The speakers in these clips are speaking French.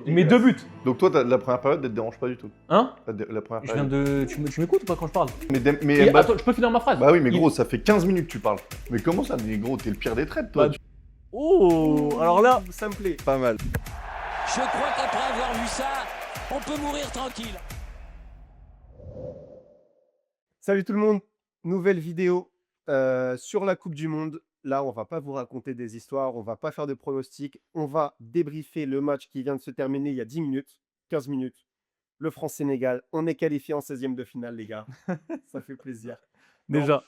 Il met 2 buts. Donc toi, la première période, elle te dérange pas du tout. Hein? La première Je viens période. de. Tu m'écoutes ou pas quand je parle? Mais Et Mbappé- attends, je peux finir ma phrase? Bah oui, mais Il- gros, ça fait 15 minutes que tu parles. Mais comment ça? Mais gros, t'es le pire des traites, toi. Bah, Oh, alors là, ça me plaît. Pas mal. Je crois qu'après avoir vu ça, on peut mourir tranquille. Salut tout le monde, nouvelle vidéo sur la Coupe du Monde. Là, on va pas vous raconter des histoires, on va pas faire de pronostics, on va débriefer le match qui vient de se terminer il y a 10 minutes, 15 minutes. Le France-Sénégal, on est qualifié en 16e de finale, les gars. Ça fait plaisir. déjà.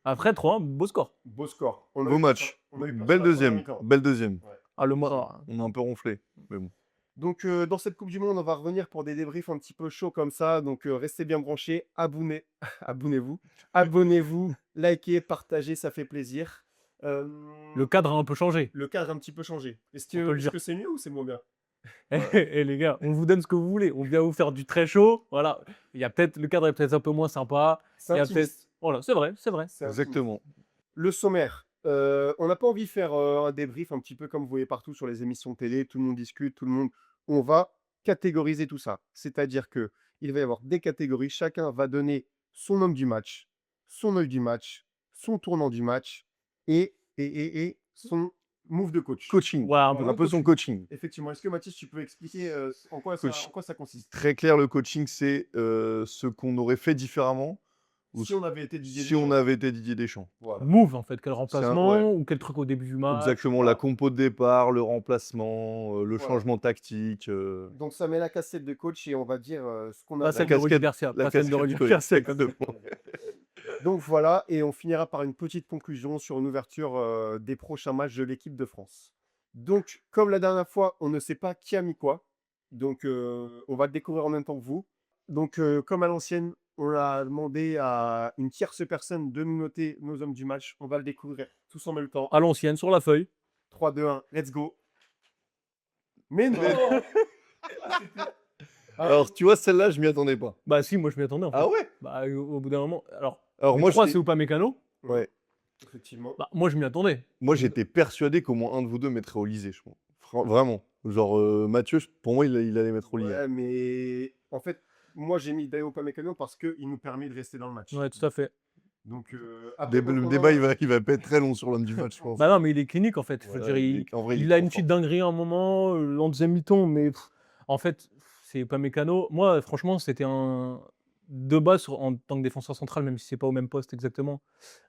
Après 3-1, beau score. Beau score. On a Beau eu match. peur- on a eu peur Belle sur la première deuxième. mi-temps. Belle deuxième. Ah, le mois. On a un peu ronflé. Mais bon. Donc, dans cette Coupe du Monde, on va revenir pour des débriefs un petit peu chauds comme ça. Donc, restez bien branchés. Abonnez-vous. Abonnez-vous. Likez, partagez, ça fait plaisir. Le cadre a un peu changé. Le cadre a un petit peu changé. Est-ce On peut le dire. que c'est mieux ou c'est moins bien? Et les gars, on vous donne ce que vous voulez. On vient vous faire du très chaud. Voilà. Il y a peut-être le cadre est peut-être un peu moins sympa. C'est Il y a intimiste. peut-être. Voilà, c'est vrai, c'est vrai. C'est intimiste. Exactement. Le sommaire. On n'a pas envie de faire un débrief un petit peu comme vous voyez partout sur les émissions télé. Tout le monde discute, tout le monde. On va catégoriser tout ça. C'est-à-dire que il va y avoir des catégories. Chacun va donner son homme du match, son œil du match, son tournant du match et son move de coach. Coaching. Ouais, un Un peu. peu son coaching. Effectivement. Est-ce que Mathis, tu peux expliquer en quoi ça consiste? Très clair, le coaching, c'est ce qu'on aurait fait différemment ou Si on avait été Didier si on Deschamps. avait été Didier Deschamps. Voilà. Move en fait, quel remplacement ouais. ou quel truc au début du match. Exactement, la compo de départ, le remplacement, le Voilà. changement tactique. Donc ça met la cassette de coach et on va dire ce qu'on a. Pas celle de Rudy Garcia. Pas celle de Rudy Garcia. Donc voilà, et on finira par une petite conclusion sur une ouverture des prochains matchs de l'équipe de France. Donc, comme la dernière fois, on ne sait pas qui a mis quoi. Donc, on va le découvrir en même temps que vous. Donc, comme à l'ancienne, on a demandé à une tierce personne de nous noter nos hommes du match. On va le découvrir tous en même temps. À l'ancienne, sur la feuille. 3, 2, 1, let's go. Mais non. Alors, tu vois, celle-là, je m'y attendais pas. Bah si, moi je m'y attendais en fait. Ah ouais? Bah au bout d'un moment. Alors Alors, moi, 3 j'étais- c'est Upamecano. ouais. Effectivement. Bah moi je m'y attendais. Moi, j'étais persuadé qu'au moins un de vous deux mettrait Olysée, je pense. Vraiment. Genre, Mathieu, pour moi, il allait mettre Olysée. Ouais, mais en fait, moi j'ai mis Dayo Upamecano parce qu'il nous permet de rester dans le match. Ouais, tout à fait. Donc, après, Le Romain, débat, il va pas être très long sur l'homme du match, je pense. Bah non, mais il est clinique en fait. Je veux Voilà, dire, en vrai, il est a trop une petite fort. dinguerie à un moment, en deuxième mi-temps, mais en fait, c'est Upamecano. Moi, franchement, c'était un. De base, en tant que défenseur central, même si c'est pas au même poste exactement,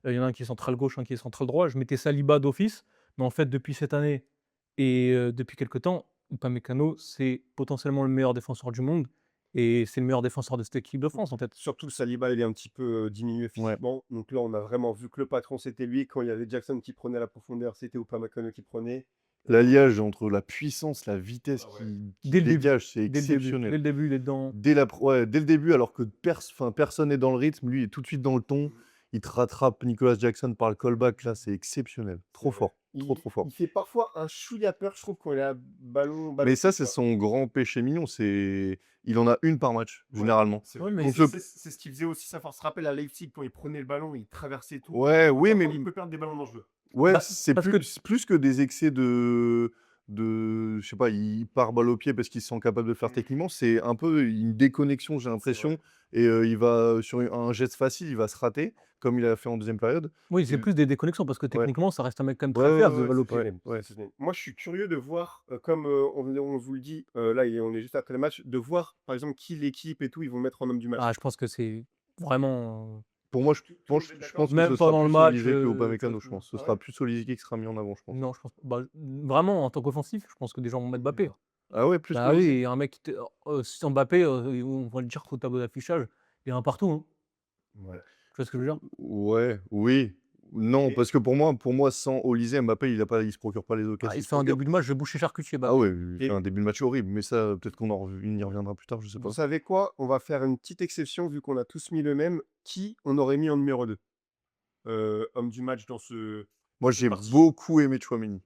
il y en a un qui est central gauche, un qui est central droit. Je mettais Saliba d'office, mais en fait, depuis cette année et depuis quelques temps, Upamecano, c'est potentiellement le meilleur défenseur du monde et c'est le meilleur défenseur de cette équipe de France en fait. surtout Saliba, il est un petit peu diminué physiquement. Donc là, on a vraiment vu que le patron, c'était lui. Quand il y avait Jackson qui prenait la profondeur, c'était Upamecano qui prenait. L'alliage entre la puissance, la vitesse Ah ouais. qui Dès le début. dégage, c'est Dès le début, exceptionnel. dès le début, il est dedans. Dès le début, alors que personne n'est dans le rythme, lui est tout de suite dans le ton. Il te rattrape Nicolas Jackson par le callback, là, c'est exceptionnel. Trop fort, trop fort. Il fait parfois un chouïa peur, je trouve, quand il a ballon. Mais ça, c'est son grand péché mignon. Il en a une par match, généralement. Ouais, mais C'est ce qui faisait aussi sa force. Rappel à Leipzig, quand il prenait le ballon, il traversait tout. Ouais, oui, mais Il peut perdre des ballons dangereux. ouais, Bah, c'est parce plus que des excès je sais pas, il part balle au pied parce qu'il se sent capable de le faire techniquement. C'est un peu une déconnexion, j'ai l'impression. Et il va sur un geste facile, il va se rater, comme il a fait en deuxième période. oui, c'est Et- plus des déconnexions parce que techniquement, ça reste un mec quand même très Ouais, fiable ouais, de balle au pied. ouais. Moi, je suis curieux de voir, comme on vous le dit, là, on est juste après le match, de voir, par exemple, qui l'équipe et tout, ils vont mettre en homme du match. Ah, je pense que c'est vraiment. Pour moi, je le pense monde est que d'accord. ce Même sera pendant le plus match, Olysée que Upamecano, je pense. Ce ah sera ouais plus Olysée qui sera mis en avant, je pense. Non, je pense. Bah, vraiment, en tant qu'offensif, je pense que des gens vont mettre Mbappé. Ah ouais, plus Bah qu'Olysée. oui, un mec qui. Sans Mbappé, on va le dire qu'au tableau d'affichage, il y a un partout. Hein. Voilà. Tu vois ce que je veux dire? Ouais, oui. Non, Et- parce que pour moi, sans Olysée, Mbappé, il se procure pas les occasions. Ah, il fait un début de match, je vais boucher charcutier. Ah ouais, il Et- fait un début de match horrible, mais ça, peut-être y reviendra plus tard, je sais pas. Vous savez quoi? On va faire une petite exception, vu qu'on a tous mis le même. Qui on aurait mis en numéro 2? Homme du match dans ce. Moi, j'ai parti. beaucoup aimé Tchouaméni.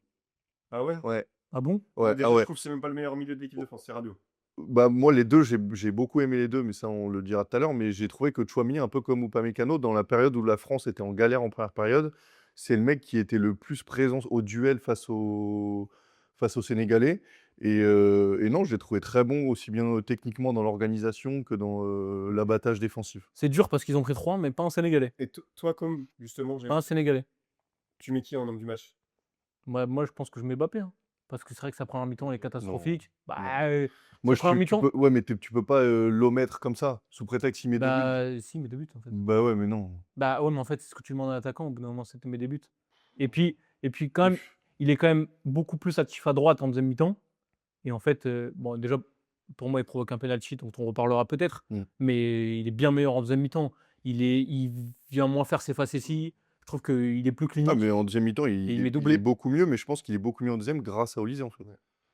Ah ouais? Ouais, Ah bon? ouais, Déjà, ah ouais. je trouve que c'est même pas le meilleur milieu de l'équipe de France, c'est radio. Bah, moi, les deux, j'ai beaucoup aimé les deux, mais ça, on le dira tout à l'heure. Mais j'ai trouvé que Tchouaméni, un peu comme Upamecano, dans la période où la France était en galère en première période, c'est le mec qui était le plus présent au duel face aux Sénégalais. Et non, je l'ai trouvé très bon, aussi bien techniquement dans l'organisation que dans l'abattage défensif. C'est dur parce qu'ils ont pris 3, mais pas un Sénégalais. Et toi, comme justement, Pas un Sénégalais. tu mets qui en homme du match? Moi, je pense que je mets Mbappé, hein, parce que c'est vrai que sa première mi-temps est catastrophique. Bah, Moi, sa première tu mi-temps, peux, ouais, mais tu peux pas l'omettre comme ça, sous prétexte qu'il met 2 buts. bah, si, mais 2 buts, en fait. Bah ouais, mais non. Bah, ouais, mais en fait, c'est ce que tu demandes à un attaquant, au bout d'un moment, c'est de mettre des buts. Et puis quand même, il est quand même beaucoup plus actif à droite en deuxième mi-temps. Et en fait, bon, déjà, pour moi, il provoque un penalty dont on reparlera peut-être, mais il est bien meilleur en deuxième mi-temps. Il vient moins faire ses facéties. Je trouve qu'il est plus Ah, clinique mais en deuxième mi-temps, et il met il est doublé. beaucoup mieux, mais je pense qu'il est beaucoup mieux en deuxième grâce à Olysée, en fait.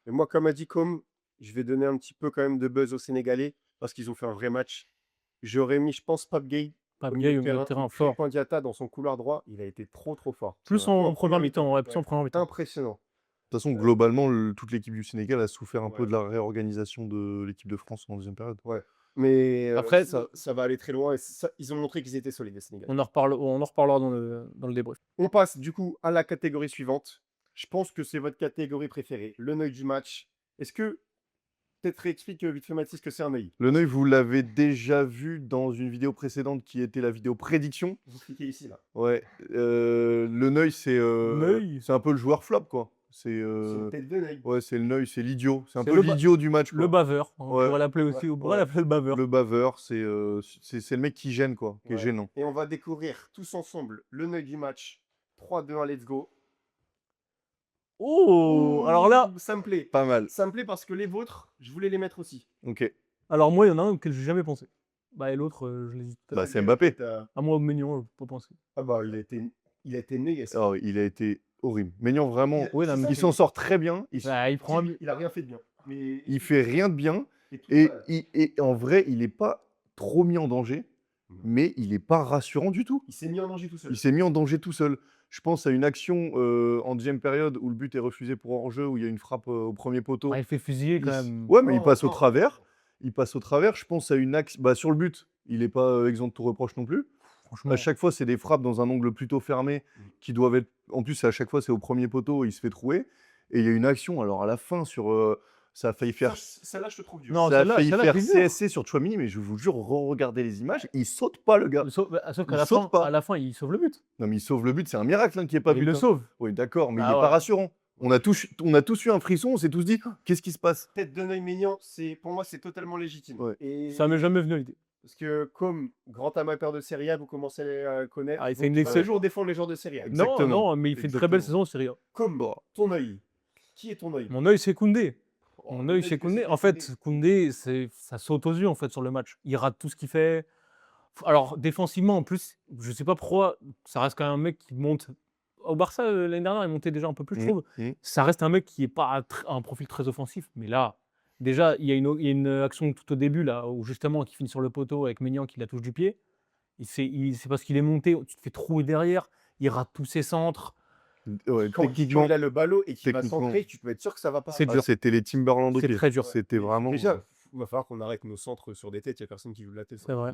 Et moi, comme a dit Com, je vais donner un petit peu quand même de buzz aux Sénégalais parce qu'ils ont fait un vrai match. J'aurais mis, je pense, Pape Gueye Pape au Gueye milieu au milieu de terrain, fort. Crépin Diatta dans son couloir droit. Il a été trop fort. Plus Surtout en première mi-temps, ouais, plus en première mi-temps. Impressionnant. De toute façon, globalement, toute l'équipe du Sénégal a souffert un peu Ouais. de la réorganisation de l'équipe de France en deuxième période. Mais Après, ça va aller très loin. Et ils ont montré qu'ils étaient solides, les Sénégalais. on en reparlera dans le débrief. On passe du coup à la catégorie suivante. Je pense que c'est votre catégorie préférée, le œil du match. Est-ce que peut-être réexplique vite fait Mathis que c'est un œil? Le Neuil, vous l'avez déjà vu dans une vidéo précédente qui était la vidéo prédiction. Vous cliquez ici là. Ouais. Le Neuil, Neuil. c'est un peu le joueur flop, quoi. C'est une tête de Neuil. Ouais, c'est le Neuil, c'est l'idiot. C'est un C'est peu le l'idiot du match, quoi. Le baveur, on Ouais. pourrait l'appeler aussi, on pourrait Ouais. l'appeler le baveur. Le baveur, c'est le mec qui gêne, quoi, qui est Ouais. gênant. Et on va découvrir tous ensemble le œil du match. 3-2-1, let's go. Oh, alors là, ça me plaît. Pas mal. Ça me plaît parce que les vôtres, je voulais les mettre aussi. Ok. alors moi, il y en a un auquel j'ai jamais pensé. Bah, et l'autre, je l'hésite. Bah, c'est Mbappé. À moi, Maignan, je peux pas penser. Ah bah, il a été nul. Oh, il a été horrible. Maignan, vraiment, Oui, non, mais il s'en sort très bien. bah, il prend un but. Il a rien fait de bien. Mais Il fait rien de bien. et tout Et, ça, et en vrai, il n'est pas trop mis en danger, mais il n'est pas rassurant du tout. il s'est mis en danger tout seul. Il s'est mis en danger tout seul. Je pense à une action en deuxième période où le but est refusé pour hors-jeu, où il y a une frappe au premier poteau. Ouais, il fait fusiller quand même. Ouais, mais il Non, passe au non. travers. Il passe au travers. Je pense à une action. Bah, sur le but, il n'est pas exempt de tout reproche non plus. Franchement, À chaque fois, c'est des frappes dans un angle plutôt fermé qui doivent être. En plus, à chaque fois, c'est au premier poteau, il se fait trouer. Et il y a une action, alors à la fin, sur. Ça a failli faire. Celle-là, je te trouve dur. Non, Ça a celle-là- failli celle-là, faire c'est dur. CSC sur Tchouaméni, mais je vous jure, regardez les images, il saute pas, le gars. sauf qu'à il la saute fin, pas. à la fin, il sauve le but. Non, mais il sauve le but, c'est un miracle qu'il n'y ait pas Il but. le hein. sauve. Oui, d'accord, mais Ah il n'est ouais. pas rassurant. On a tous eu un frisson, on s'est tous dit, qu'est-ce qui se passe? Tête de Neuil Maignan, pour moi, c'est totalement légitime. Ouais. Et Ça m'est jamais venu à l'idée. parce que comme grand amateur de Serie A, vous commencez à le connaître. Ah, il fait une donc excellente- toujours défendre les joueurs de Serie A. Exactement. Non, mais il fait une très belle Exactement. saison en Serie A. Comme ton œil. Qui est ton œil? Mon œil, c'est Koundé. Oh, Mon œil, c'est Koundé. En fait, Koundé, ça saute aux yeux en fait sur le match. Il rate tout ce qu'il fait. Alors défensivement, en plus, je sais pas pourquoi, ça reste quand même un mec qui monte. Au Barça l'année dernière, il montait déjà un peu plus, je trouve. Ça reste un mec qui est pas un profil très offensif, mais là, déjà, il y a une action tout au début là où justement qui finit sur le poteau avec Maignan qui la touche du pied. C'est parce qu'il est monté, tu te fais trouer derrière, il rate tous ses centres. Ouais, Quand techniquement, il a le ballon et qu'il va techniquement. centrer, tu peux être sûr que ça va pas. C'est ah, dur. c'était les Timberland au C'est pied. très dur. C'était vraiment. Déjà, il va falloir qu'on arrête nos centres sur des têtes. Il n'y a personne qui veut la tête. C'est vrai.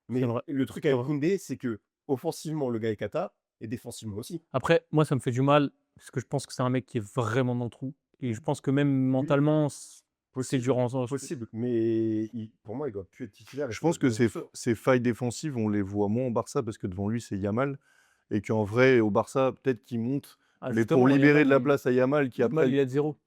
Mais C'est vrai. le truc C'est avec vrai. Koundé, c'est que offensivement, le gars est cata et défensivement aussi. Après, moi, ça me fait du mal parce que je pense que c'est un mec qui est vraiment dans le trou. Et je pense que même mentalement, c'est dur en Possible. Mais pour moi, il doit plus être titulaire. Je pense que ces failles défensives, on les voit moins au Barça parce que devant lui, c'est Yamal. Et qu'en vrai, au Barça, peut-être qu'il monte. Ah, Mais justement, pour libérer Yamal, de la place à Yamal, qui Yamal, après. il est de zéro.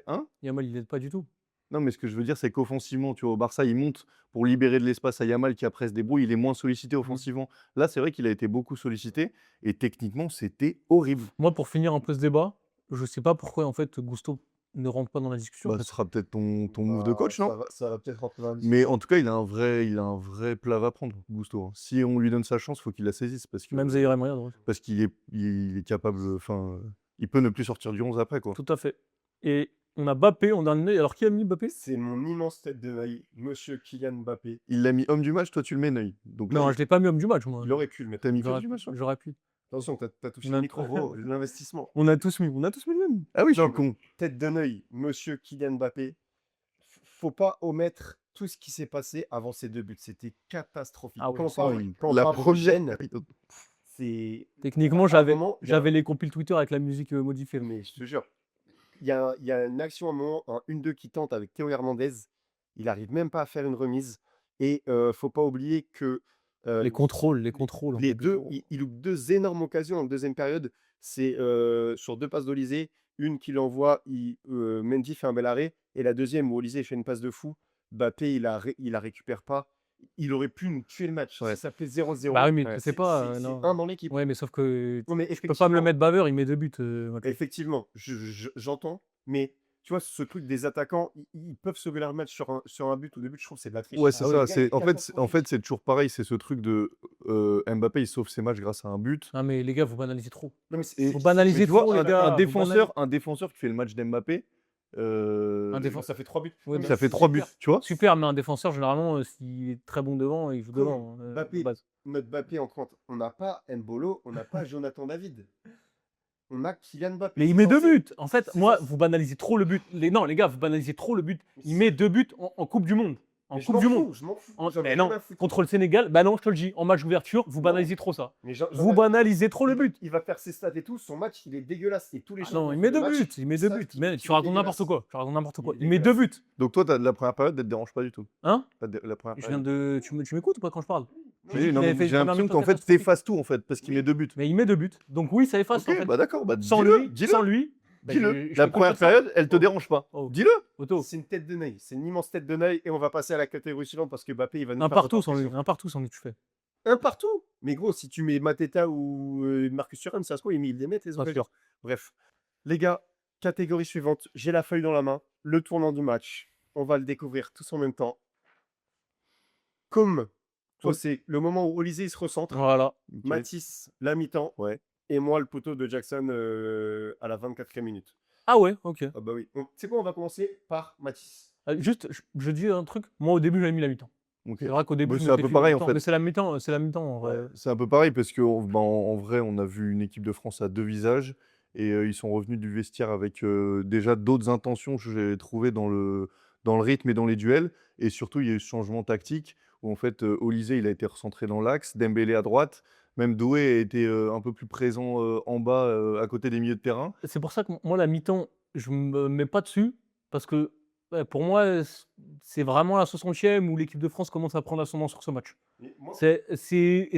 Hein Yamal, il l'aide pas du tout. Non, mais ce que je veux dire, c'est qu'offensivement, tu vois, au Barça, il monte pour libérer de l'espace à Yamal qui après se débrouille. Il est moins sollicité offensivement. Là, c'est vrai qu'il a été beaucoup sollicité. Et techniquement, c'était horrible. Moi, pour finir un peu ce débat, je sais pas pourquoi en fait Gusto ne rentre pas dans la discussion. Bah, ce sera peut-être ton move de coach, non? Ça va peut-être rentrer dans la Mais en tout cas, il a un vrai plat à prendre, Gusto. hein. Si on lui donne sa chance, il faut qu'il la saisisse. Même Zaire Emery à droite. Parce qu'il est capable. Enfin, il peut ne plus sortir du 11 après, quoi. Tout à fait. Et on a Mbappé en dernier. Alors qui a mis Mbappé? C'est mon immense tête de Neuil, monsieur Kylian Mbappé. Il l'a mis homme du match, toi tu le mets Neuil. Donc là, Non, je l'ai pas mis homme du match, moi. Il aurait pu le mettre. t'as mis J'aurais homme du match, toi J'aurais pu. Attention, t'as touché On le a- micro, gros, l'investissement. On a tous mis le même. Ah oui, je Non, suis con. Tête de Neuil, monsieur Kylian Mbappé. Faut pas omettre tout ce qui s'est passé avant ces deux buts. C'était catastrophique. Ah ouais, Quand on c'est parle- horrible. quand on La parle de première. gêne, c'est. Techniquement, À un moment, j'avais les compiles Twitter avec la musique modifiée. Mais je te jure, il y a une action à un moment, un 1-2 qui tente avec Théo Hernandez. Il arrive même pas à faire une remise. Et faut pas oublier que Les contrôles, en les fait. deux, il loupe deux énormes occasions en deuxième période. C'est sur deux passes d'Olysée. Une qu'il envoie, Mendy fait un bel arrêt. Et la deuxième où Olysée fait une passe de fou. Mbappé, il la récupère pas. Il aurait pu nous tuer le match. Ouais. Ça fait 0-0. Bah oui, mais Ouais. je sais pas, C'est non. un dans l'équipe. Ouais, mais sauf que Non, mais tu peux pas me le effectivement, mettre baveur, il met 2 buts, Matuidi. effectivement, j'entends. Mais tu vois, ce truc des attaquants, ils peuvent sauver leur match sur un but ou deux buts. Je trouve que c'est de la triche. Ouais, c'est Ah ça. le gars, il est En fait, catastrophique. c'est toujours pareil. C'est ce truc de Mbappé, il sauve ses matchs grâce à un but. Non, mais les gars, vous banalisez trop. Non, mais Et, Vous mais banalisez tu vois, trop, les gars. un vous banalisez. défenseur qui fait le match d'Mbappé, Un Bon, défenseur. ça fait 3 buts. Ouais, Non, mais ça fait c'est 3 buts, super. tu vois. Super, mais un défenseur, généralement, s'il est très bon devant, il joue Comme devant, de Mbappé, base. notre Mbappé en contre. On n'a pas Mbolo, on n'a pas Jonathan David. On a Kylian Mbappé. Mais il C'est met 2 censé- buts. En fait, c'est moi, censé- vous banalisez trop le but. Non, les gars, vous banalisez trop le but. Il met 2 buts en Coupe du Monde. En Mais je Coupe m'en du fous, Monde. je m'en fous. Mais J'en ai non, rien à foutre. contre le Sénégal, bah non, je te le dis. En match d'ouverture, vous Non. banalisez trop ça. Mais j'en Vous ai- banalisez trop le but. Il va faire ses stats et tout. Son match, il est dégueulasse. Et tous les Ah champions non, il font met des 2 matchs, buts. Il met 2 ça, buts. qu'il- Mais qu'il tu est racontes n'importe dégueulasse. quoi. Tu racontes n'importe Il quoi. est Il met 2 buts. Donc toi, la première période, elle te dérange pas du tout. Hein La première Je période. viens de. Tu m'écoutes ou pas quand je parle? Non, Oui, non, il avait mais fait j'ai une première l'impression mi-temps qu'en fait, catastrophique. t'effaces tout en fait, parce qu'il met 2 buts. Mais il met 2 buts. Donc oui, ça efface en Ok, fait. bah d'accord, bah Sans dis-le, lui, dis-le, sans lui. bah, dis-le. je La peux première construire ça. période, elle te Oh. dérange pas. Oh. Dis-le. Otto, C'est une tête de Ney. C'est une immense tête de Ney. Et on va passer à la catégorie suivante parce que Mbappé, il va nous un faire partout autant sans lui. pression. Un partout sans lui, tu fais. Un partout. Mais gros, si tu mets Mateta ou Marcus Thuram, ça se trouve, il les met tes Pas occasions. sûr. Bref. Les gars, catégorie suivante. J'ai la feuille dans la main. Le tournant du match. On va le découvrir tous en même temps. Comme toi, Oui. c'est le moment où Olysée il se recentre. Voilà. Ok. Matisse, la mi-temps. Ouais. Et moi, le poteau de Jackson à la 24e minute. Ah ouais, ok. Ah bah oui. C'est quoi, on va commencer par Matisse. Juste, je dis un truc. Moi, au début, j'avais mis la mi-temps. Ok. C'est vrai qu'au début, Bah, je c'est un mettais peu plus la pareil, en mi-temps, fait. mais c'est la mi-temps, en vrai. C'est un peu pareil parce qu'en vrai, on a vu une équipe de France à deux visages et ils sont revenus du vestiaire avec déjà d'autres intentions que j'ai trouvées dans le rythme et dans les duels. Et surtout, il y a eu ce changement tactique où en fait, Olysée, il a été recentré dans l'axe, Dembélé à droite, même Doué a été un peu plus présent en bas à côté des milieux de terrain. C'est pour ça que moi, la mi-temps, je me mets pas dessus parce que ouais, pour moi, c'est vraiment la 60e où l'équipe de France commence à prendre l'ascendant sur ce match. Mais moi, Et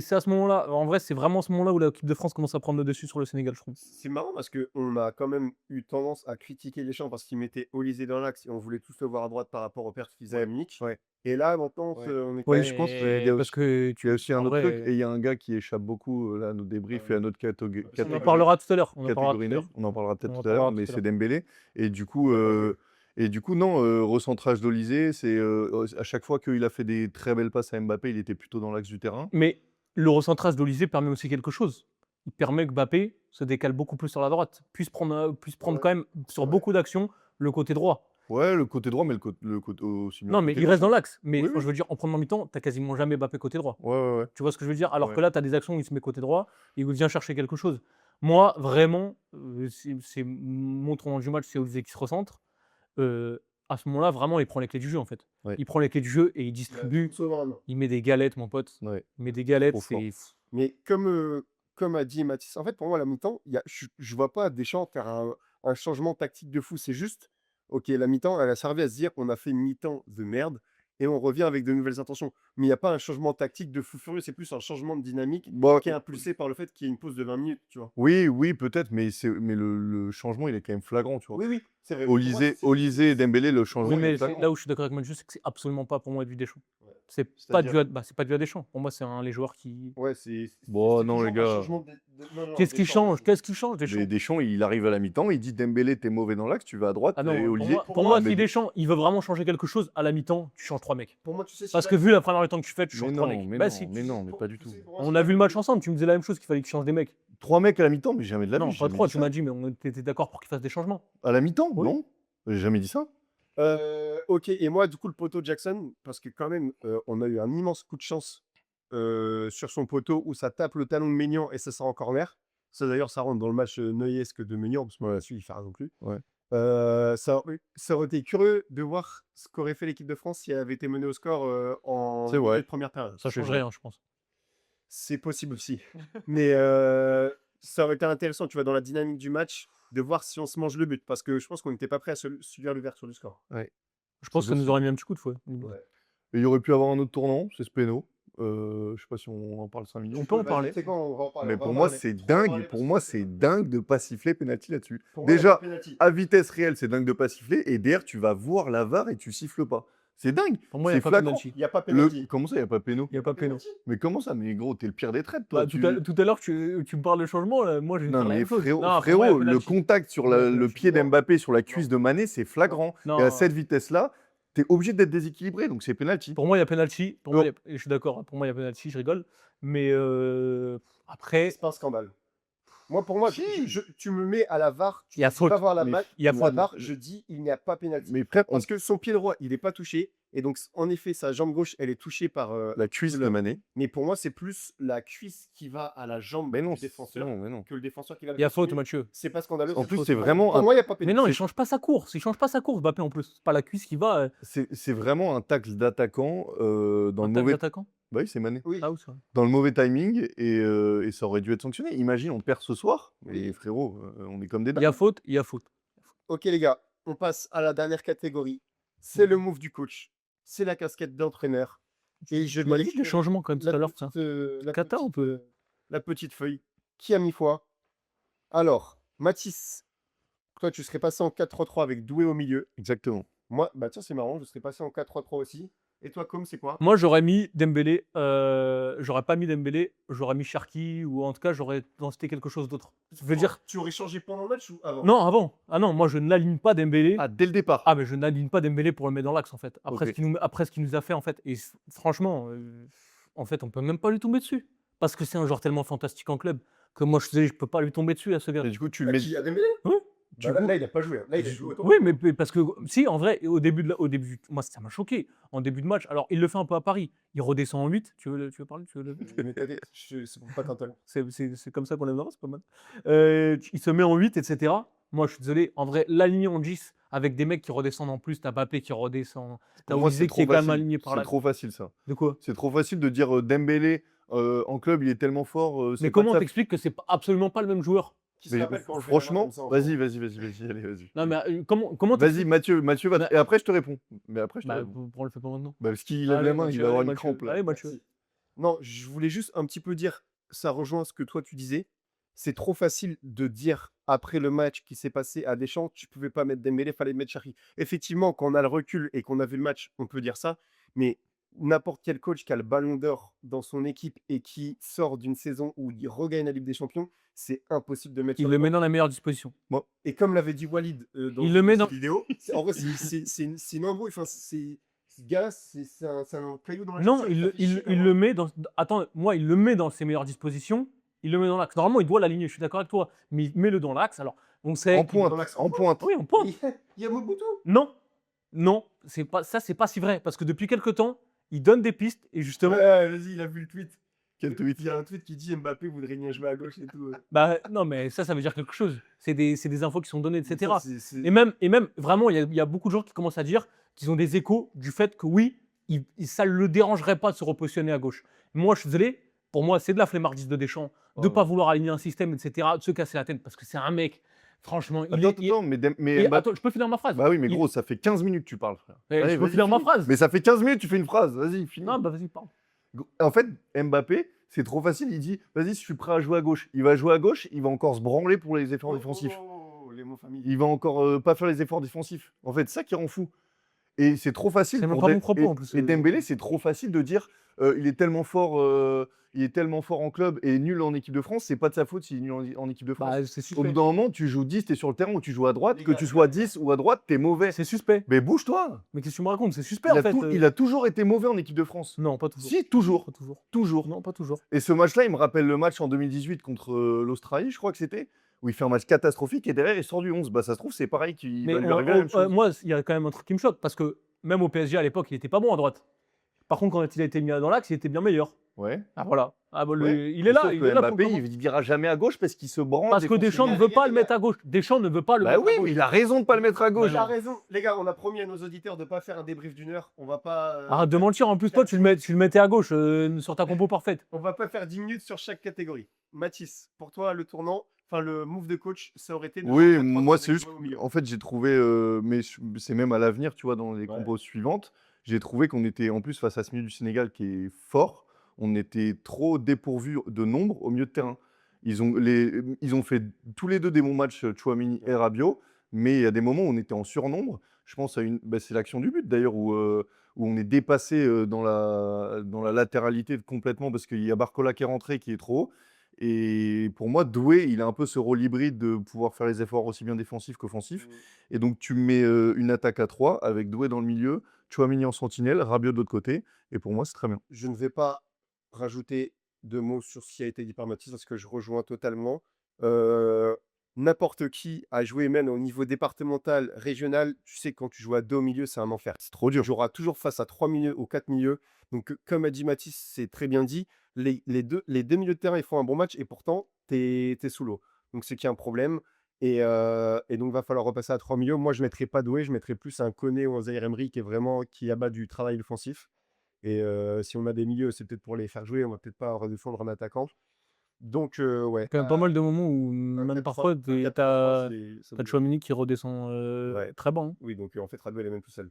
c'est à ce moment-là, en vrai, c'est vraiment à ce moment-là où l'équipe de France commence à prendre le dessus sur le Sénégal, je trouve. c'est marrant parce qu'on a quand même eu tendance à critiquer les champs parce qu'ils mettaient Olysée dans l'axe et on voulait tous le voir à droite par rapport aux pertes qu'ils faisaient à Munich. Ouais. Et là, maintenant, Ouais. on est Ouais, quand je même- pense qu'il y a parce aussi- que Il y a aussi un en autre vrai, truc et il y a un gars qui échappe beaucoup là, à nos débriefs et à notre on en catégorie. parlera tout à l'heure. On en parlera tout catégorie à 9. l'heure. On en parlera On peut-être en tout à l'heure, parlera mais tout à c'est Dembélé. Et du coup, non, recentrage d'Olysée, c'est à chaque fois qu'il a fait des très belles passes à Mbappé, il était plutôt dans l'axe du terrain. Mais le recentrage d'Olysée permet aussi quelque chose. Il permet que Mbappé se décale beaucoup plus sur la droite, puisse prendre Ouais. quand même sur Ouais. beaucoup d'actions le côté droit. Ouais, le côté droit, mais le côté aussi bien Non, le mais côté il reste dans l'axe. Mais Oui, quand oui. je veux dire, en prenant mi-temps, tu n'as quasiment jamais Mbappé côté droit. Ouais. Tu vois ce que je veux dire? Alors Ouais. que là, tu as des actions où il se met côté droit et où il vient chercher quelque chose. Moi, vraiment, c'est mon tournant du match, c'est Olysée qui se recentre. À ce moment-là, vraiment, il prend les clés du jeu, en fait. Ouais. Il prend les clés du jeu et il distribue. Il met des galettes, mon pote. Ouais. Il met des galettes. Trop fort. Mais comme a dit Mathis, en fait, pour moi, la mi-temps, je vois pas Deschamps faire un changement tactique de fou. C'est juste, ok, la mi-temps, elle a servi à se dire qu'on a fait une mi-temps de merde et on revient avec de nouvelles intentions. Mais il n'y a pas un changement tactique de fou furieux, c'est plus un changement de dynamique Bon, qui est impulsé par le fait qu'il y ait une pause de 20 minutes, tu vois. oui, peut-être, mais le changement, il est quand même flagrant, tu vois. Oui, c'est vrai. Pour moi, Olysée et Dembélé, le changement, Oui, il est mais flagrant. là où je suis d'accord avec Mathieu, c'est que c'est absolument pas pour moi du Deschamps. Ouais. C'est pas dû à Deschamps. Pour moi, c'est les joueurs qui. Ouais, c'est. Bon, c'est non, toujours les un gars. changement non, Qu'est-ce qui Deschamps, change? Qu'est-ce qui change, Deschamps? Deschamps, il arrive à la mi-temps, il dit Dembélé, t'es mauvais dans l'axe, tu vas à droite. Ah non, et pour Olysée, moi, mais- si Deschamps, il veut vraiment changer quelque chose à la mi-temps, tu changes 3 mecs. Pour moi, tu sais, Parce que vu la première mi-temps que tu fais, tu Mais changes 3 non, mecs. mais Bah non, si. mais non, mais pas du tout. On a vu le match ensemble, tu me disais la même chose qu'il fallait qu'il change des mecs. 3 mecs à la mi-temps, mais jamais de la vie. Non, j'ai pas jamais 3, dit tu ça. m'as dit, mais on était d'accord pour qu'il fasse des changements. À la mi-temps, Oui. non. J'ai jamais dit ça. Ok, et moi, du coup, le poteau Jackson, parce que quand même, on a eu un immense coup de chance sur son poteau où ça tape le talon de Maignan et ça sort en corner. Ça, d'ailleurs, ça rentre dans le match neuillesque de Maignan, parce que moi, là-dessus, il fait rien non plus. Ouais. Ça aurait été curieux de voir ce qu'aurait fait l'équipe de France si elle avait été menée au score en C'est vrai. début de première période. Ça changerait rien, je pense. C'est possible aussi. Mais ça aurait été intéressant, tu vois, dans la dynamique du match. de voir si on se mange le but. Parce que je pense qu'on n'était pas prêt à subir l'ouverture du score. Je pense que ça nous aurait mis un petit coup de fouet. Et il y aurait pu avoir un autre tournant, c'est Speno. Je sais pas si on en parle 5 minutes. On peut en parler. C'est quoi, on va en parler. Mais on va pour en moi, parler. c'est On va en dingue. parler Pour parce moi, que c'est dingue de pas siffler penalty là-dessus. Pour moi, il y a Déjà, pas penalty. à vitesse réelle, c'est dingue de pas siffler. Et derrière, tu vas voir la VAR et tu siffles pas. C'est dingue. Pour moi, il n'y C'est a pas flagrant. penalty. Il n'y a pas penalty. Comment ça, il n'y a pas péno? Il n'y a pas péno. Mais comment ça? Mais gros, t'es le pire des traites, toi. Bah, tout à l'heure, tu me parles de changement. Là, moi, je vais Non, faire la mais même chose. frérot, Non, pour moi, il y a frérot, le penalty. contact sur Pour moi, il y a le penalty. pied Non. d'Mbappé sur la cuisse de Mané, c'est flagrant. Non. Et à cette vitesse-là, t'es obligé d'être déséquilibré, donc c'est penalty. Pour moi, il y a penalty. Pour moi, Non. je suis d'accord. Pour moi, il y a penalty. Je rigole. Mais après, C'est pas un scandale. Moi, pour moi, Si. tu me mets à la VAR, tu Il y a ne peux pas faute. voir la Mais match, il y a la faute. VAR, je dis il n'y a pas pénalty. Mais frère, Parce que son pied droit, il n'est pas touché. Et donc, en effet, sa jambe gauche, elle est touchée par. la cuisse de Mané. Mais pour moi, c'est plus la cuisse qui va à la jambe Mais non, du défenseur non, mais non. que le défenseur qui va. Il y a le faute, toucher. Mathieu. C'est pas scandaleux. En c'est plus, faute. c'est vraiment Pour un moi, il n'y a pas Mais pénalty. non, il change pas sa course. Il change pas sa course, Mbappé en plus. C'est pas la cuisse qui va. C'est vraiment un tacle d'attaquant dans En le tacle mauvais. d'attaquant. Bah oui, c'est Mané. Oui. Ah oui, c'est vrai. Dans le mauvais timing et ça aurait dû être sanctionné. Imagine, on perd ce soir. Et frérot, on est comme des Il y dingues. a faute. Il y a faute. Ok, les gars, on passe à la dernière catégorie. C'est le move du coach. C'est la casquette d'entraîneur. Et je Tu m'as vais dit des changements quand même tout à l'heure. Ça. Kata, on peut. La petite feuille. Qui a mis foi? Alors, Mathis, toi, tu serais passé en 4-3-3 avec Doué au milieu. Exactement. Moi, bah tiens, c'est marrant, je serais passé en 4-3-3 aussi. Et toi, Com, c'est quoi? Moi, j'aurais mis Dembélé. J'aurais pas mis Dembélé. J'aurais mis Cherki ou en tout cas, j'aurais tenté quelque chose d'autre. Je veux dire. Tu aurais changé pendant le match ou avant? Non, avant. Ah non, moi, je n'aligne pas Dembélé. Ah, dès le départ. Ah, mais je n'aligne pas Dembélé pour le mettre dans l'axe en fait. Après, Ok. après ce qu'il nous a fait en fait. Et franchement, en fait, on peut même pas lui tomber dessus. Parce que c'est un joueur tellement fantastique en club que moi, je peux pas lui tomber dessus à ce gars. Et du coup, tu le Bah, mets. qui a Dembélé? Oui. Bah, là, il n'a pas joué. Là, il a joué. Oui, mais parce que si, en vrai, au début, moi, ça m'a choqué. En début de match, alors il le fait un peu à Paris. Il redescend en 8. Tu veux parler C'est pas quand C'est comme ça qu'on aime, c'est pas mal. Il se met en 8, etc. Moi, je suis désolé. En vrai, l'aligner en 10 avec des mecs qui redescendent en plus, t'as Mbappé qui redescend, t'as Pour moi, Olysée c'est qui est trop quand même facile. aligné par C'est là. trop facile, ça. De quoi? C'est trop facile de dire Dembélé en club, il est tellement fort. c'est Mais pas de comment sa- t'expliques que c'est absolument pas le même joueur? Qui se Mais rappelle quand on fait franchement, comme ça en vas-y, France? allez, vas-y. Non, mais comment Vas-y, Mathieu va. Bah- Et après, je te réponds. Mais après, je te Bah, réponds. pourquoi on le fait pas maintenant? Bah, parce qu'il lève Allez, la main, il Mathieu, va avoir allez, une Mathieu. crampe là. Allez, Mathieu. Merci. Non, je voulais juste un petit peu dire, ça rejoint ce que toi tu disais. C'est trop facile de dire après le match qui s'est passé à Deschamps, tu pouvais pas mettre Dembélé, fallait mettre Cherki. Effectivement, quand on a le recul et qu'on a vu le match, on peut dire ça. Mais n'importe quel coach qui a le ballon d'or dans son équipe et qui sort d'une saison où il regagne la Ligue des Champions, c'est impossible de mettre Il sur le le met banc. dans la meilleure disposition. Et comme l'avait dit Walid dans Il le met dans- cette vidéo, en vrai, c'est une embrouille. Enfin, ce gars, c'est un caillou dans la Non, chaussure, il ça le- fait il- chier, il hein. le met dans. Attends, moi, il le met dans ses meilleures dispositions. Il le met dans l'axe. Normalement, il doit l'aligner, je suis d'accord avec toi. Mais il met-le dans l'axe. Alors, on sait. En qu'il- pointe, dans l'axe. en pointe. Oui, on pointe. Il y a Mobutu. Non, c'est pas si vrai. Parce que depuis quelques temps, il donne des pistes et justement. Ouais, vas-y, il a vu le tweet. Quel tweet? Il y a un tweet qui dit Mbappé voudrait bien jouer à gauche et tout. Bah, non, mais ça veut dire quelque chose. C'est des infos qui sont données, etc. Ça, c'est- Et même, vraiment, il y a beaucoup de gens qui commencent à dire qu'ils ont des échos du fait que oui, ça ne le dérangerait pas de se repositionner à gauche. Moi, je suis désolé, pour moi, c'est de la flemmardise de Deschamps, de ne Ouais. pas vouloir aligner un système, etc., de se casser la tête, parce que c'est un mec, franchement, Attends, mais Mbappé- attends, je peux finir ma phrase. Bah oui, mais Il- gros, ça fait 15 minutes que tu parles, frère. Eh, Allez, je peux vas-y, finir ma finis. phrase. Mais ça fait 15 minutes que tu fais une phrase. Vas-y, finis. Non, bah vas-y, parle. En fait, Mbappé, c'est trop facile. Il dit, vas-y, je suis prêt à jouer à gauche. Il va jouer à gauche, il va encore se branler pour les efforts défensifs. Les mots familiers. Il va encore pas faire les efforts défensifs. En fait, c'est ça qui rend fou. Et c'est trop facile. C'est même pour pas mon propos, en plus. Et Dembélé, c'est trop facile de dire, il est tellement fort en club et nul en équipe de France. C'est pas de sa faute s'il est nul en équipe de France. Bah, c'est Au bout suspect. d'un moment, tu joues 10, tu es sur le terrain ou tu joues à droite. Les Que gars, tu sois 10 ou à droite, tu es mauvais. C'est suspect. Mais bouge-toi. Mais qu'est-ce que tu me racontes? C'est suspect, Il en a, fait. il a toujours été mauvais en équipe de France. Non, pas toujours. Si, toujours. Pas toujours. Toujours. Non, pas toujours. Et ce match-là, il me rappelle le match en 2018 contre l'Australie, je crois que c'était, où il fait un match catastrophique et derrière, il sort du 11. Bah, ça se trouve, c'est pareil qu'il Mais va lui arriver la même chose. moi, il y a quand même un truc qui me choque, parce que même au PSG à l'époque, il était pas bon à droite. Par contre, quand il a été mis dans l'axe, il était bien meilleur. Ouais. Ah voilà. Ah, bah, Ouais. il est là. Sauf Il que est là pour Mbappé, le moment. il dira jamais à gauche parce qu'il se branle. Parce que Deschamps ne veut pas le mettre à gauche. Deschamps ne veut pas le Bah mettre oui, à gauche. mais il a raison de pas le mettre à gauche. Il a raison. Les gars, on a promis à nos auditeurs de ne pas faire un débrief d'une heure. On va pas. Arrête de mentir. En plus, toi, tu le mettais à gauche sur ta compo parfaite. On va pas faire 10 minutes sur chaque catégorie. Mathis, pour toi, le tournant, le move de coach, ça aurait été de Oui, changer à 3 moi, avec c'est juste, Doué au milieu. en fait, j'ai trouvé, mais c'est même à l'avenir, tu vois, dans les Ouais. compos suivantes, j'ai trouvé qu'on était, en plus, face à ce milieu du Sénégal qui est fort, on était trop dépourvu de nombre au milieu de terrain. Ils ont fait tous les deux des bons matchs, Tchouaméni et Rabiot, mais il y a des moments où on était en surnombre. Je pense à c'est l'action du but d'ailleurs, où on est dépassé dans la latéralité complètement parce qu'il y a Barcola qui est rentré, qui est trop haut. Et pour moi, Doué, il a un peu ce rôle hybride de pouvoir faire les efforts aussi bien défensifs qu'offensifs. Et donc, tu mets une attaque à 3 avec Doué dans le milieu, Tchouaméni en sentinelle, Rabiot de l'autre côté. Et pour moi, c'est très bien. Je ne vais pas rajouter de mots sur ce qui a été dit par Mathis parce que je rejoins totalement. N'importe qui a joué même au niveau départemental, régional, tu sais, quand tu joues à 2 au milieu, c'est un enfer. C'est trop Tu dur. joueras toujours face à 3 milieux ou 4 milieux. Donc, comme a dit Mathis, c'est très bien dit. Les deux milieux de terrain, ils font un bon match et pourtant, tu es sous l'eau. Donc, c'est qu'il y a un problème. Et donc, il va falloir repasser à 3 milieux. Moi, je ne mettrais pas Doué, je mettrais plus un Koné ou un Zaïre Emery qui abat du travail offensif. Et si on a des milieux, c'est peut-être pour les faire jouer. On va peut-être pas redéfendre un attaquant. Donc, ouais. Quand même pas mal de moments où Un même 4-3, parfois un 4-3-3, t'as ça t'as bouge. Tchouaméni qui redescend Ouais. très bas. Hein. Oui, donc en fait, Radwell est même tout seul.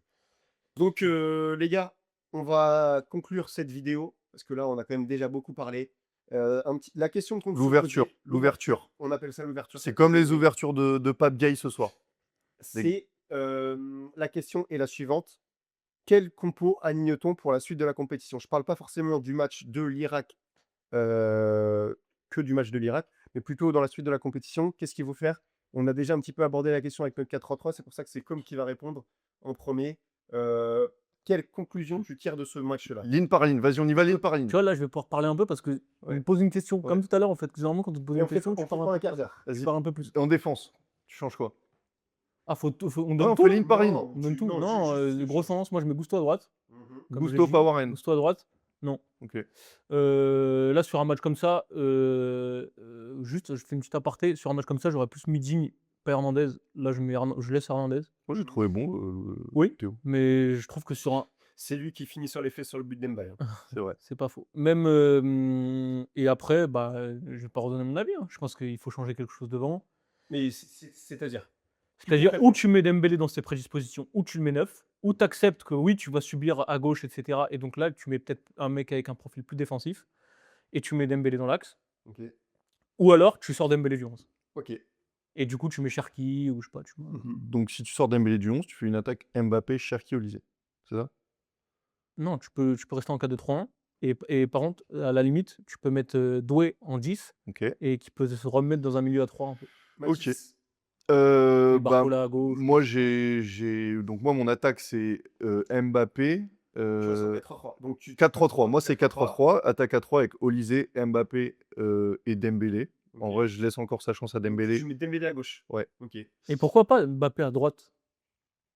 Donc, les gars, on va conclure cette vidéo parce que là, on a quand même déjà beaucoup parlé. La question qu'on se L'ouverture. posait- L'ouverture. On appelle ça l'ouverture. C'est comme les ouvertures de Pape Gay ce soir. C'est la question est la suivante. Quel compo aligne-t-on pour la suite de la compétition? Je ne parle pas forcément du match de l'Irak, que du match de l'Irak, mais plutôt dans la suite de la compétition. Qu'est-ce qu'il faut faire? On a déjà un petit peu abordé la question avec notre 4-3-3, c'est pour ça que c'est Com qui va répondre en premier. Quelle conclusion tu tires de ce match-là? Ligne par ligne. Vas-y, on y va ligne par ligne. Tu vois, là, je vais pouvoir parler un peu parce que on Ouais. me pose une question, Ouais. comme tout à l'heure en fait. Généralement, quand on te pose Et une on fait question, tu on fait parles pas un un quart d'heure. tu Vas-y. parles un peu plus. En défense, tu changes quoi? Ah, on Ouais, donne on tout. fait ligne par ligne. On donne tout. Non, Non, juste- gros sens, moi je mets Gusto à droite. Mhm. Comme j'ai Gusto, dit. pas Warren. Gusto à droite. Non. Ok. Là, sur un match comme ça, juste, je fais une petite aparté. Sur un match comme ça, j'aurais plus mis Digne, pas Hernandez. Là, je laisse Hernandez. Moi, j'ai trouvé bon. Oui, Théo. mais je trouve que sur un. C'est lui qui finit sur les faits sur le but d'Embaye. Hein. C'est vrai. C'est pas faux. Même. Et après, bah, je vais pas redonner mon avis. Hein. Je pense qu'il faut changer quelque chose devant. Mais c'est-à-dire C'est-à-dire, ou tu mets Dembélé dans ses prédispositions, ou tu le mets neuf, ou tu acceptes que oui, tu vas subir à gauche, etc. Et donc là, tu mets peut-être un mec avec un profil plus défensif, et tu mets Dembélé dans l'axe. Ok. Ou alors, tu sors Dembélé du 11. Ok. Et du coup, tu mets Cherki, ou je sais pas, tu vois. Donc, si tu sors Dembélé du 11, tu fais une attaque Mbappé, Cherki, Olysée. C'est ça? Non, tu peux rester en 4-2-3-1. Et par contre, à la limite, tu peux mettre Doué en 10, Ok. et qui peut se remettre dans un milieu à 3 un peu. Mathis. Et Bah, Barcola à gauche. moi, donc moi, mon attaque, c'est Mbappé. Je vois ça, 4-3-3. Donc, 4-3-3. Moi, c'est 4-3-3. Attaque à 3 avec Olysée, Mbappé et Dembélé. En Ok. vrai, je laisse encore sa chance à Donc, Dembélé. Je mets Dembélé à gauche. Ouais. Ok. Et pourquoi pas Mbappé à droite?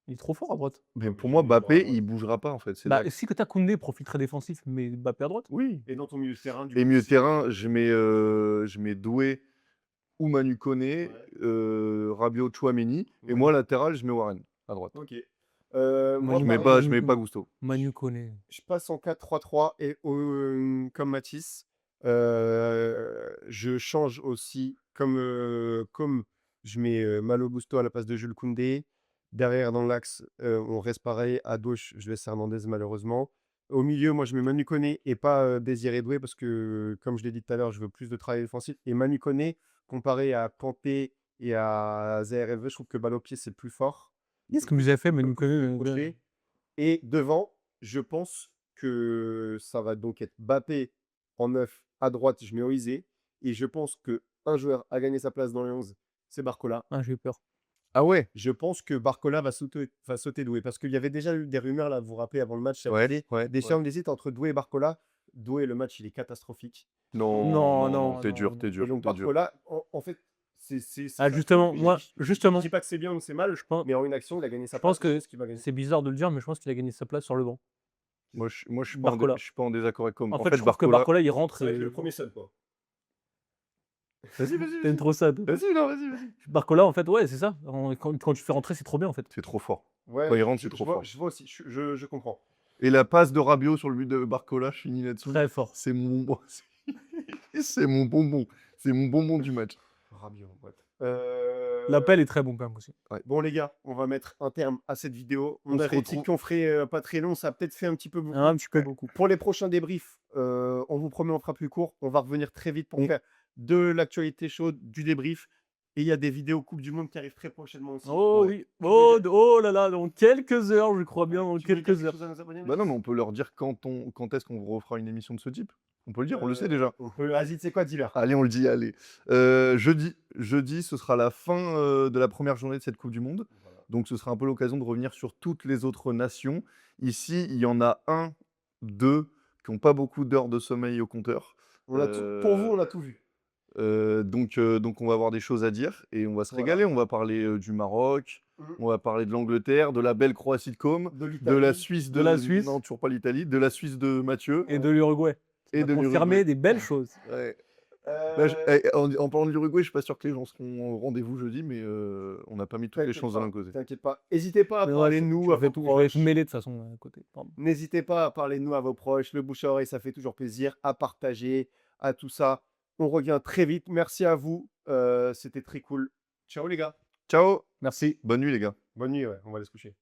Il est trop fort à droite. Mais pour moi, Mbappé, il bougera pas en fait. C'est Bah, l'axe. si que t'as Koundé, profil très défensif, mais Mbappé à droite. Oui. Et dans ton milieu de terrain, du Et coup, milieu de c'est- terrain, je mets Doué ou Manu Koné, Rabiot, Chouameni. Et Ouais. moi, latéral, je mets Warren à droite. Ok. Moi, Moi, Je mets pareil, pas, je mets pas Gusto. Manu Koné. je passe en 4-3-3 et comme Mathis, je change aussi comme je mets Malo Gusto à la place de Jules Koundé. Derrière, dans l'axe, on reste pareil. À gauche, je laisse Hernandez malheureusement. Au milieu, moi, je mets Manu Koné et pas Désiré Doué parce que, comme je l'ai dit tout à l'heure, je veux plus de travail défensif. Et Manu Koné, comparé à Kanté et à ZRV, je trouve que balle au pied, c'est plus fort. Qu'est-ce que vous avez fait, Manu Koné? Crochet. Et devant, je pense que ça va donc être Mbappé en 9. À droite, je mets Olysée. Et je pense qu'un joueur a gagné sa place dans les 11, c'est Barcola. Ah, j'ai eu peur. Ah ouais. Je pense que Barcola va sauter Doué. Parce qu'il y avait déjà eu des rumeurs, là, vous vous rappelez, avant le match. Ouais. Deschamps hésite entre Doué et Barcola. Doué, le match, il est catastrophique. Non, T'es dur, non. t'es Et dur, donc, t'es dur. Barcola, en fait, c'est Ah, justement, moi, Je justement, dis pas que c'est bien ou c'est mal, pense- mais en une action, il a gagné sa je pense place. que ce qu'il va gagner. c'est bizarre de le dire, mais je pense qu'il a gagné sa place sur le banc. Moi, je suis Barcola. je suis pas en désaccord avec Comme. En fait, je trouve que Barcola, il rentre. C'est vrai que le premier sub, quoi. Vas-y, vas-y. T'aimes trop ça. toi. Vas-y, non, vas-y, vas-y. Barcola, en fait, ouais, c'est ça. Quand tu fais rentrer, c'est trop bien, en fait. C'est trop fort. Ouais, Quand il rentre, je- c'est trop je vois- fort. Je vois aussi, je comprends. Et la passe de Rabiot sur le but de Barcola, je finis là-dessous. Très fort. C'est mon, c'est mon bonbon. C'est mon bonbon du match. Rabiot, ouais. L'appel est très bon quand même aussi. Bon les gars, on va mettre un terme à cette vidéo. On On se avait dit retrouve. qu'on ferait pas très long, ça a peut-être fait un petit peu beaucoup. Un petit peu beaucoup. Pour les prochains débriefs, on vous promet on fera plus court. On va revenir très vite pour faire de l'actualité chaude, du débrief. Et il y a des vidéos Coupe du Monde qui arrivent très prochainement aussi. Oh Ouais. oui. Oh là là, dans quelques heures, je crois bien, dans Tu veux dire quelques quelque heures. chose à nos abonnés, Bah non, Mathis mais on peut leur dire quand est-ce qu'on refera une émission de ce type. On peut le dire, on le sait déjà. Vas-y, tu sais quoi, dis-leur. Allez, on le dit, allez. Jeudi, ce sera la fin de la première journée de cette Coupe du Monde. Donc, ce sera un peu l'occasion de revenir sur toutes les autres nations. Ici, il y en a 1, 2 qui n'ont pas beaucoup d'heures de sommeil au compteur. Pour vous, on a tout vu. Donc, on va avoir des choses à dire et on va se Voilà. régaler. On va parler du Maroc, on va parler de l'Angleterre, de la belle Croatie de Com, De de l'Italie. la Suisse, De la Suisse. non, toujours pas l'Italie, de la Suisse de Mathieu Et de l'Uruguay. et de Confirmer l'Uruguay. des belles choses. Ouais. Bah, en parlant de l'Uruguay, je suis pas sûr que les gens seront au rendez-vous jeudi, mais on n'a pas mis toutes les chances de l'un côté. T'inquiète pas. N'hésitez pas à Mais parler de ouais, nous je à vais vos tout- je vais être proches. mêlé de toute façon à côté. Pardon. N'hésitez pas à parler de nous à vos proches. Le bouche à oreille, ça fait toujours plaisir. À partager, à tout ça. On revient très vite. Merci à vous. C'était très cool. Ciao les gars. Ciao, Merci. bonne nuit les gars. Bonne nuit, ouais. On va aller se coucher.